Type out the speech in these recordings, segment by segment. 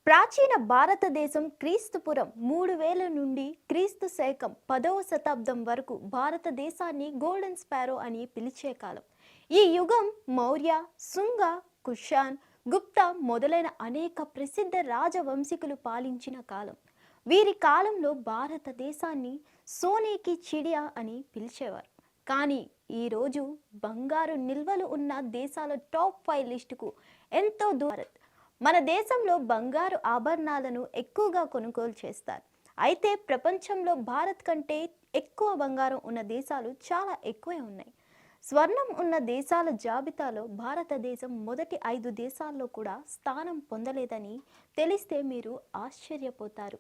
ప్రాచీన భారతదేశం క్రీస్తుపురం 3000 నుండి క్రీస్తు శకం 10వ శతాబ్దం వరకు భారతదేశాన్ని గోల్డెన్ స్పారో అని పిలిచే కాలం. ఈ యుగం మౌర్య, శుంగ, కుషాన్, గుప్తా మొదలైన అనేక ప్రసిద్ధ రాజవంశీకులు పాలించిన కాలం. వీరి కాలంలో భారతదేశాన్ని సోనేకి చిడియా అని పిలిచేవారు. కానీ ఈరోజు బంగారు నిల్వలు ఉన్న దేశాల టాప్ 5 లిస్టుకు ఎంతో దూరం. మన దేశంలో బంగారు ఆభరణాలను ఎక్కువగా కొనుగోలు చేస్తారు. అయితే ప్రపంచంలో భారత్ కంటే ఎక్కువ బంగారం ఉన్న దేశాలు చాలా ఎక్కువే ఉన్నాయి. స్వర్ణం ఉన్న దేశాల జాబితాలో భారతదేశం మొదటి 5 దేశాల్లో కూడా స్థానం పొందలేదని తెలిస్తే మీరు ఆశ్చర్యపోతారు.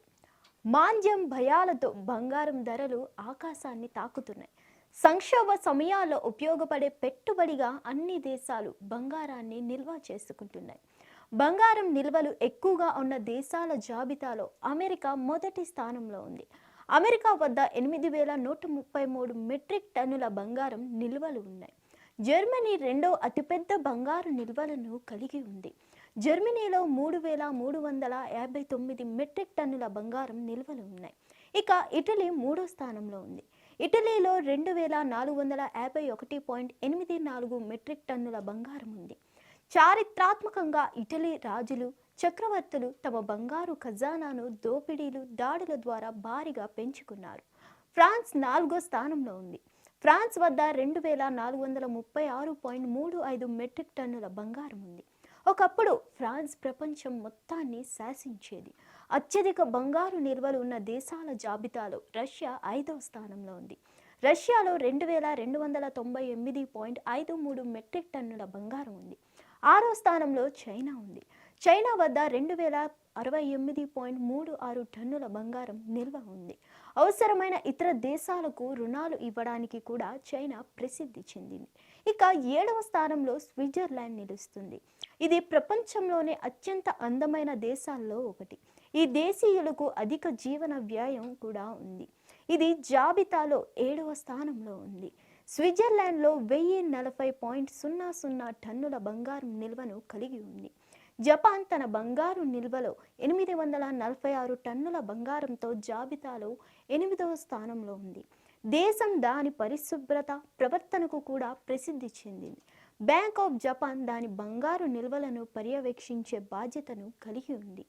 మాంద్యం భయాలతో బంగారం ధరలు ఆకాశాన్ని తాకుతున్నాయి. సంక్షోభ సమయాల్లో ఉపయోగపడే పెట్టుబడిగా అన్ని దేశాలు బంగారాన్ని నిల్వ చేసుకుంటున్నాయి. బంగారం నిల్వలు ఎక్కువగా ఉన్న దేశాల జాబితాలో అమెరికా మొదటి స్థానంలో ఉంది. అమెరికా వద్ద 8133 మెట్రిక్ టన్నుల బంగారం నిల్వలు ఉన్నాయి. జర్మనీ రెండో అతిపెద్ద బంగారు నిల్వలను కలిగి ఉంది. జర్మనీలో 3359 మెట్రిక్ టన్నుల బంగారం నిల్వలు ఉన్నాయి. ఇక ఇటలీ మూడో స్థానంలో ఉంది. ఇటలీలో 2451.84 మెట్రిక్ టన్నుల బంగారం ఉంది. చారిత్రాత్మకంగా ఇటలీ రాజులు, చక్రవర్తులు తమ బంగారు ఖజానాను దోపిడీలు, దాడుల ద్వారా భారీగా పెంచుకున్నారు. ఫ్రాన్స్ 4వ స్థానంలో ఉంది. ఫ్రాన్స్ వద్ద 2436.35 మెట్రిక్ టన్నుల బంగారం ఉంది. ఒకప్పుడు ఫ్రాన్స్ ప్రపంచం మొత్తాన్ని శాసించేది. అత్యధిక బంగారు నిల్వలు ఉన్న దేశాల జాబితాలో రష్యా 5వ స్థానంలో ఉంది. రష్యాలో 2298.53 మెట్రిక్ టన్నుల బంగారం ఉంది. 6వ స్థానంలో చైనా ఉంది. చైనా వద్ద 2068.36 టన్నుల బంగారం నిల్వ ఉంది. అవసరమైన ఇతర దేశాలకు రుణాలు ఇవ్వడానికి కూడా చైనా ప్రసిద్ధి చెందింది. ఇక 7వ స్థానంలో స్విట్జర్లాండ్ నిలుస్తుంది. ఇది ప్రపంచంలోనే అత్యంత అందమైన దేశాల్లో ఒకటి. ఈ దేశీయులకు అధిక జీవన వ్యయం కూడా ఉంది. ఇది జాబితాలో 7వ స్థానంలో ఉంది. స్విట్జర్లాండ్లో 1040.00 టన్నుల బంగారం నిల్వను కలిగి ఉంది. జపాన్ తన బంగారు నిల్వలో 846 టన్నుల బంగారంతో జాబితాలో 8వ స్థానంలో ఉంది. దేశం దాని పరిశుభ్రత, ప్రవర్తనకు కూడా ప్రసిద్ధి చెందింది. బ్యాంక్ ఆఫ్ జపాన్ దాని బంగారు నిల్వలను పర్యవేక్షించే బాధ్యతను కలిగి ఉంది.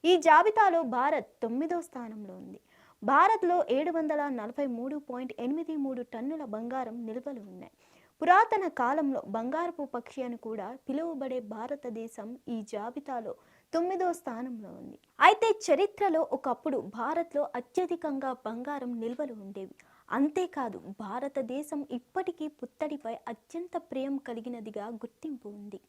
ఈ జాబితాలో భారత్ 9వ స్థానంలో ఉంది. భారత్లో 743.83 టన్నుల బంగారం నిల్వలు ఉన్నాయి. పురాతన కాలంలో బంగారపు పక్షి అని కూడా పిలువబడే భారతదేశం ఈ జాబితాలో 9వ స్థానంలో ఉంది. అయితే చరిత్రలో ఒకప్పుడు భారత్లో అత్యధికంగా బంగారం నిల్వలు ఉండేవి. అంతేకాదు భారతదేశం ఇప్పటికీ పుత్తడిపై అత్యంత ప్రియం కలిగినదిగా గుర్తింపు ఉంది.